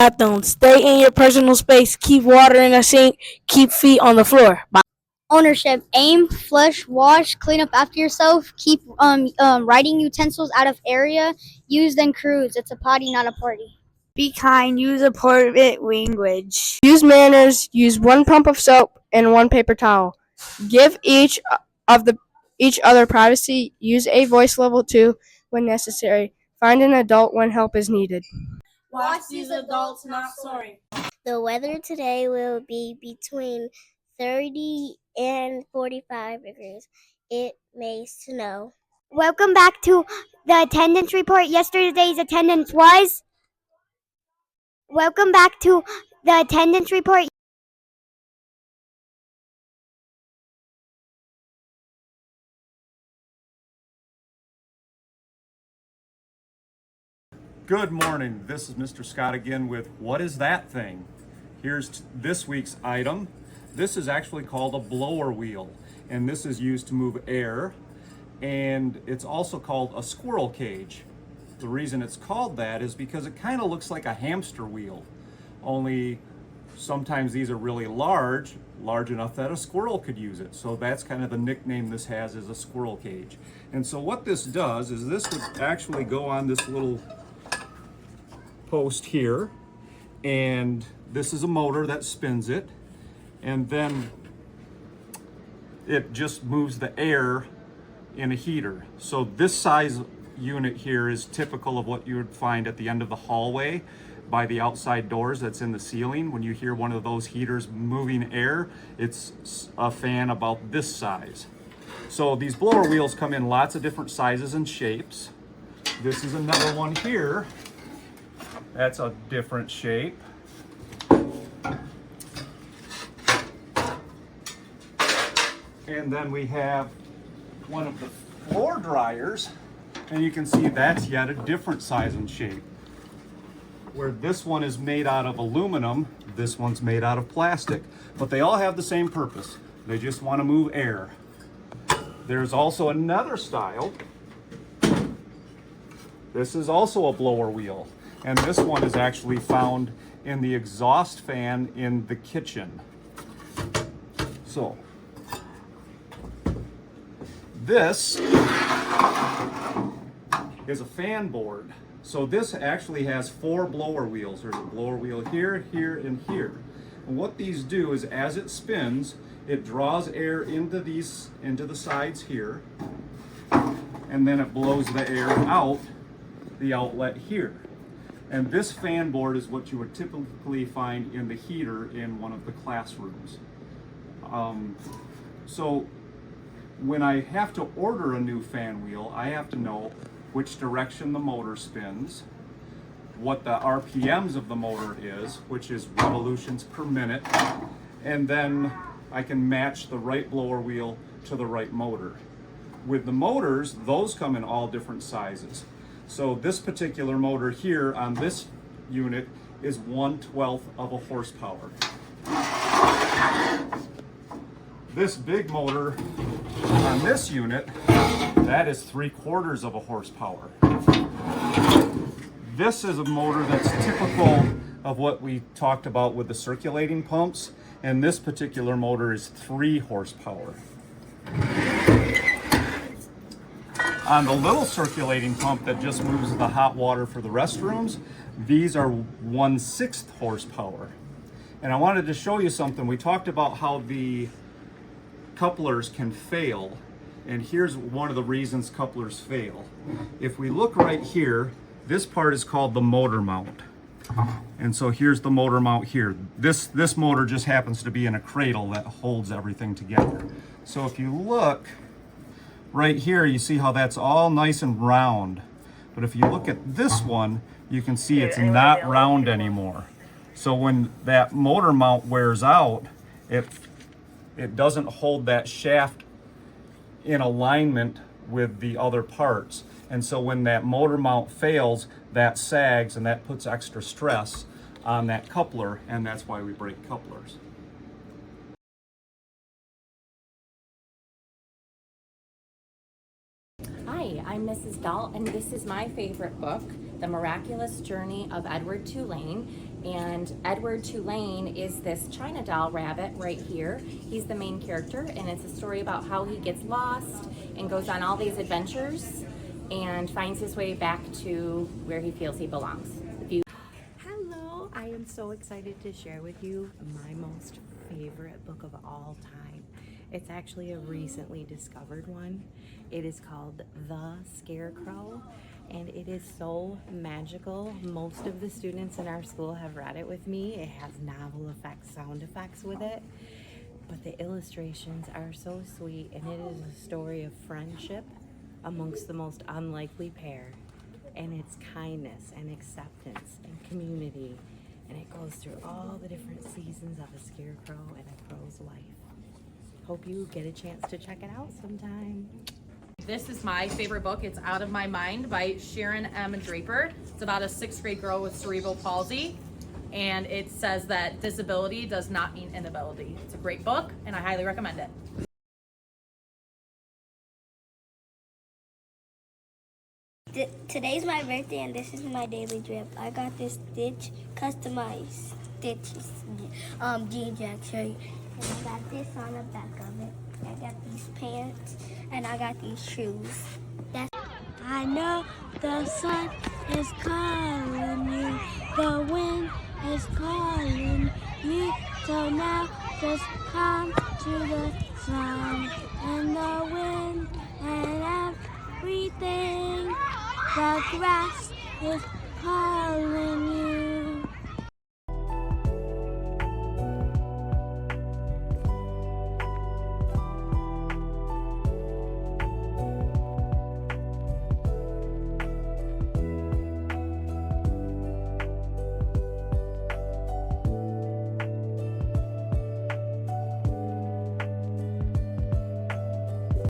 Bathroom. Stay in your personal space. Keep water in the sink. Keep feet on the floor. Bye. Ownership: aim, flush, wash, clean up after yourself. Keep writing utensils out of area. Use then cruise. It's a potty, not a party. Be kind. Use appropriate language. Use manners. Use one pump of soap and one paper towel. Give each other privacy. Use a voice level 2 when necessary. Find an adult when help is needed. Watch these adults not soaring. The weather today will be between 30 and 45 degrees. It may snow. Welcome back to the attendance report. Yesterday's attendance was. Welcome back to the attendance report. Good morning. This is Mr. Scott again with What Is That Thing? Here's this week's item. This is actually called a blower wheel, and this is used to move air, and it's also called a squirrel cage. The reason it's called that is because it kind of looks like a hamster wheel, only sometimes these are really large enough that a squirrel could use it. So that's kind of the nickname this has, is a squirrel cage. And so what this does is this would actually go on this little post here, and this is a motor that spins it, and then it just moves the air in a heater. So this size unit here is typical of what you would find at the end of the hallway by the outside doors that's in the ceiling. When you hear one of those heaters moving air, it's a fan about this size. So these blower wheels come in lots of different sizes and shapes. This is another one here. That's a different shape. And then we have one of the floor dryers, and you can see that's yet a different size and shape. Where this one is made out of aluminum, this one's made out of plastic. But they all have the same purpose. They just want to move air. There's also another style. This is also a blower wheel. And this one is actually found in the exhaust fan in the kitchen. So, this is a fan board. So this actually has 4 blower wheels. There's a blower wheel here, here, and here. And what these do is as it spins, it draws air into the sides here, and then it blows the air out the outlet here. And this fan board is what you would typically find in the heater in one of the classrooms. So when I have to order a new fan wheel, I have to know which direction the motor spins, what the RPMs of the motor is, which is revolutions per minute, and then I can match the right blower wheel to the right motor. With the motors, those come in all different sizes. So this particular motor here on this unit is 1/12 of a horsepower. This big motor on this unit, that is 3/4 of a horsepower. This is a motor that's typical of what we talked about with the circulating pumps, and this particular motor is 3 horsepower. On the little circulating pump that just moves the hot water for the restrooms, these are 1/6 horsepower. And I wanted to show you something. We talked about how the couplers can fail, and here's one of the reasons couplers fail. If we look right here, this part is called the motor mount. And so here's the motor mount here. This motor just happens to be in a cradle that holds everything together. So if you look right here, you see how that's all nice and round. But if you look at this one, you can see it's not round anymore. So when that motor mount wears out, it doesn't hold that shaft in alignment with the other parts. And so when that motor mount fails, that sags, and that puts extra stress on that coupler, and that's why we break couplers. Hi, I'm Mrs. Dahl, and this is my favorite book, The Miraculous Journey of Edward Tulane. And Edward Tulane is this China doll rabbit right here. He's the main character, and it's a story about how he gets lost and goes on all these adventures and finds his way back to where he feels he belongs. Hello, I am so excited to share with you my most favorite book of all time. It's actually a recently discovered one. It is called The Scarecrow, and it is so magical. Most of the students in our school have read it with me. It has novel effects, sound effects with it, but the illustrations are so sweet, and it is a story of friendship amongst the most unlikely pair, and it's kindness and acceptance and community, and it goes through all the different seasons of a scarecrow and a crow's life. Hope you get a chance to check it out sometime. This is my favorite book. It's Out of My Mind by Sharon M. Draper. It's about a 6th grade girl with cerebral palsy, and it says that disability does not mean inability. It's a great book, and I highly recommend it. Today's my birthday and this is my daily drip. I got this Stitch customized Stitch jean jacket shirt. And I got this on the back of it. I got these pants and I got these shoes. I know the sun is calling you, the wind is calling you, so now just come to the sun and the wind and everything. The grass is calling you.